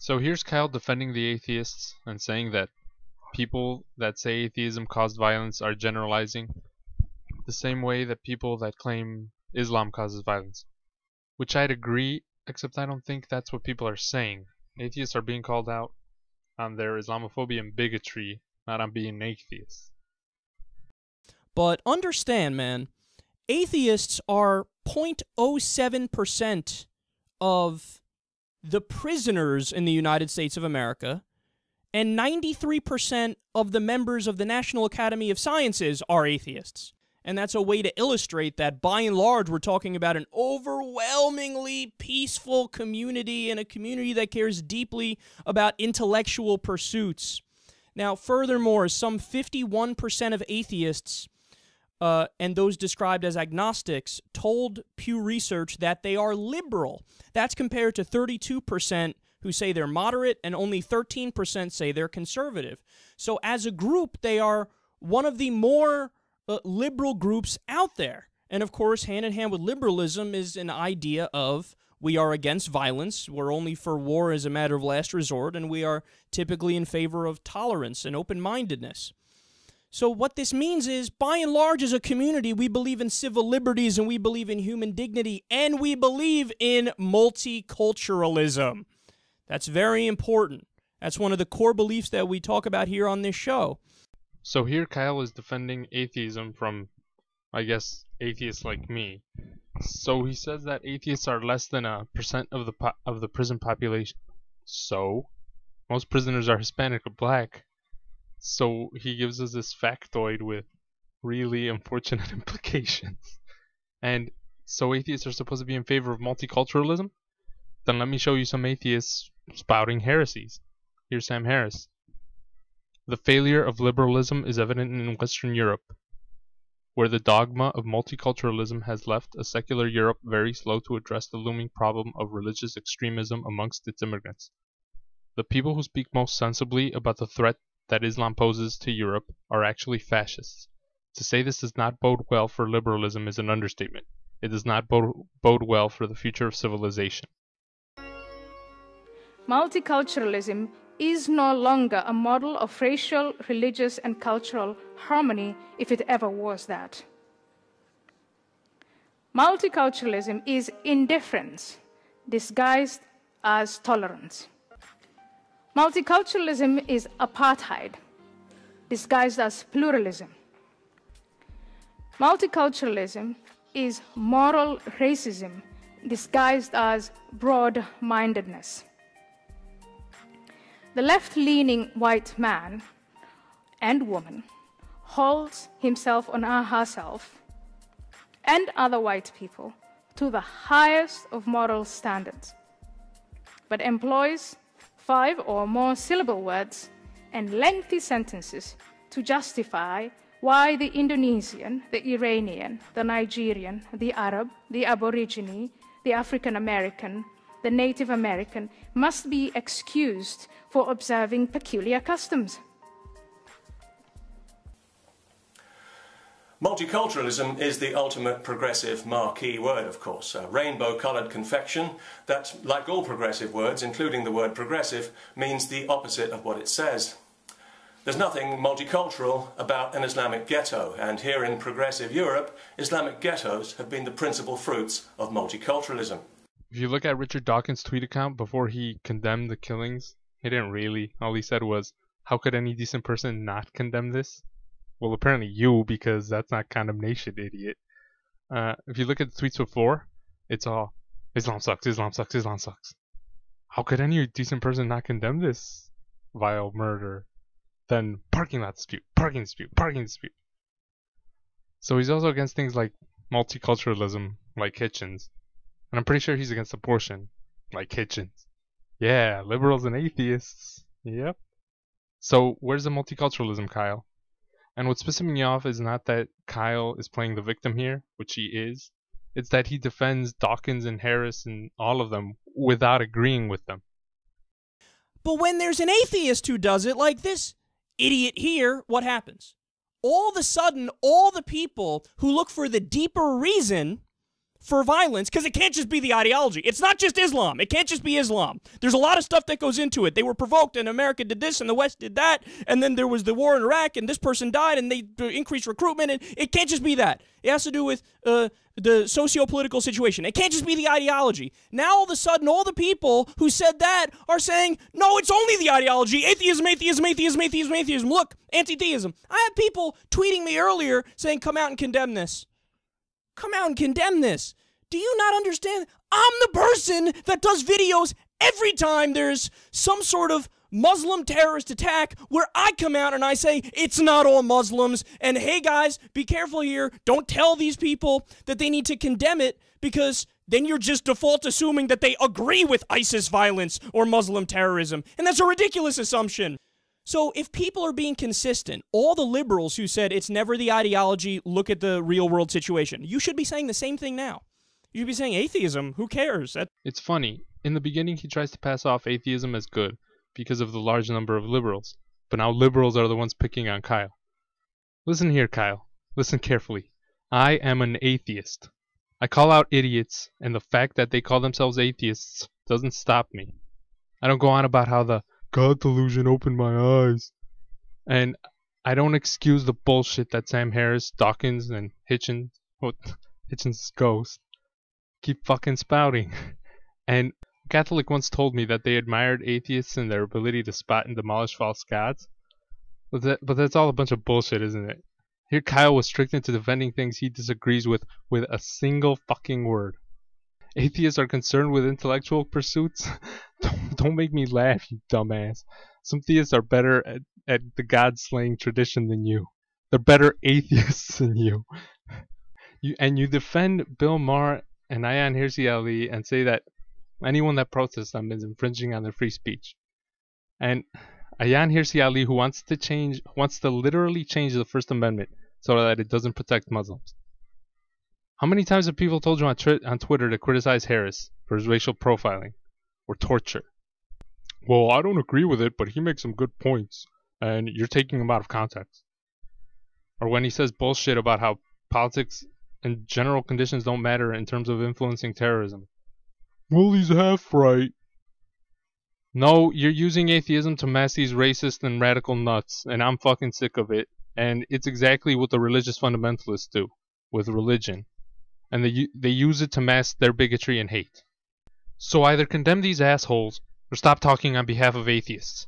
So here's Kyle defending the atheists and saying that people that say atheism caused violence are generalizing the same way that people that claim Islam causes violence. Which I'd agree, except I don't think that's what people are saying. Atheists are being called out on their Islamophobia and bigotry, not on being atheists. But understand, man, atheists are 0.07% of the prisoners in the United States of America, and 93% of the members of the National Academy of Sciences are atheists. And that's a way to illustrate that, by and large, we're talking about an overwhelmingly peaceful community and a community that cares deeply about intellectual pursuits. Now, furthermore, some 51% of atheists and those described as agnostics told Pew Research that they are liberal. That's compared to 32% who say they're moderate and only 13% say they're conservative. So as a group, they are one of the more liberal groups out there. And of course, hand in hand with liberalism is an idea of we are against violence, we're only for war as a matter of last resort, and we are typically in favor of tolerance and open-mindedness. So what this means is, by and large, as a community, we believe in civil liberties and we believe in human dignity and we believe in multiculturalism. That's very important. That's one of the core beliefs that we talk about here on this show. So here Kyle is defending atheism from, I guess, atheists like me. So he says that atheists are less than 1% of the prison population. So most prisoners are Hispanic or black. So he gives us this factoid with really unfortunate implications. And so atheists are supposed to be in favor of multiculturalism? Then let me show you some atheists spouting heresies. Here's Sam Harris. The failure of liberalism is evident in Western Europe, where the dogma of multiculturalism has left a secular Europe very slow to address the looming problem of religious extremism amongst its immigrants. The people who speak most sensibly about the threat that Islam poses to Europe are actually fascists. To say this does not bode well for liberalism is an understatement. It does not bode well for the future of civilization. Multiculturalism is no longer a model of racial, religious, and cultural harmony, if it ever was that. Multiculturalism is indifference disguised as tolerance. Multiculturalism is apartheid disguised as pluralism. Multiculturalism is moral racism disguised as broad-mindedness. The left-leaning white man and woman holds himself or herself and other white people to the highest of moral standards, but employs 5 or more syllable words and lengthy sentences to justify why the Indonesian, the Iranian, the Nigerian, the Arab, the Aborigine, the African American, the Native American must be excused for observing peculiar customs. Multiculturalism is the ultimate progressive marquee word, of course. A rainbow-coloured confection that, like all progressive words, including the word progressive, means the opposite of what it says. There's nothing multicultural about an Islamic ghetto, and here in progressive Europe, Islamic ghettos have been the principal fruits of multiculturalism. If you look at Richard Dawkins' tweet account before he condemned the killings, he didn't really. All he said was, how could any decent person not condemn this? Well, apparently you, because that's not condemnation, idiot. If you look at the tweets before, it's all, Islam sucks, Islam sucks, Islam sucks. How could any decent person not condemn this vile murder? Then parking lot dispute, parking dispute, parking dispute. So he's also against things like multiculturalism, like Hitchens. And I'm pretty sure he's against abortion, like Hitchens. Yeah, liberals and atheists. Yep. So where's the multiculturalism, Kyle? And what's pissing me off is not that Kyle is playing the victim here, which he is. It's that he defends Dawkins and Harris and all of them without agreeing with them. But when there's an atheist who does it, like this idiot here, what happens? All of a sudden, all the people who look for the deeper reason for violence, because it can't just be the ideology. It's not just Islam. It can't just be Islam. There's a lot of stuff that goes into it. They were provoked, and America did this, and the West did that, and then there was the war in Iraq, and this person died, and they increased recruitment, and it can't just be that. It has to do with the socio-political situation. It can't just be the ideology. Now, all of a sudden, all the people who said that are saying, no, it's only the ideology. Atheism, atheism, atheism, atheism, atheism. Look, anti-theism. I had people tweeting me earlier saying, come out and condemn this. Come out and condemn this. Do you not understand? I'm the person that does videos every time there's some sort of Muslim terrorist attack where I come out and I say, it's not all Muslims, and hey guys, be careful here, don't tell these people that they need to condemn it, because then you're just default assuming that they agree with ISIS violence or Muslim terrorism, and that's a ridiculous assumption. So if people are being consistent, all the liberals who said it's never the ideology, look at the real world situation, you should be saying the same thing now. You should be saying atheism, who cares? It's funny. In the beginning, he tries to pass off atheism as good because of the large number of liberals. But now liberals are the ones picking on Kyle. Listen here, Kyle. Listen carefully. I am an atheist. I call out idiots, and the fact that they call themselves atheists doesn't stop me. I don't go on about how the God delusion opened my eyes. And I don't excuse the bullshit that Sam Harris, Dawkins, and Hitchens' ghost keep fucking spouting. And a Catholic once told me that they admired atheists and their ability to spot and demolish false gods. But that's all a bunch of bullshit, isn't it? Here Kyle was strict into defending things he disagrees with a single fucking word. Atheists are concerned with intellectual pursuits? Don't make me laugh, you dumbass. Some theists are better at the god-slaying tradition than you. They're better atheists than you. You defend Bill Maher and Ayaan Hirsi Ali and say that anyone that protests them is infringing on their free speech. And Ayaan Hirsi Ali, who wants to literally change the First Amendment so that it doesn't protect Muslims. How many times have people told you on Twitter to criticize Harris for his racial profiling or torture? Well, I don't agree with it, but he makes some good points, and you're taking him out of context. Or when he says bullshit about how politics and general conditions don't matter in terms of influencing terrorism. Well, he's half right. No, you're using atheism to mask these racist and radical nuts, and I'm fucking sick of it. And it's exactly what the religious fundamentalists do with religion. And they use it to mask their bigotry and hate. So either condemn these assholes, or stop talking on behalf of atheists.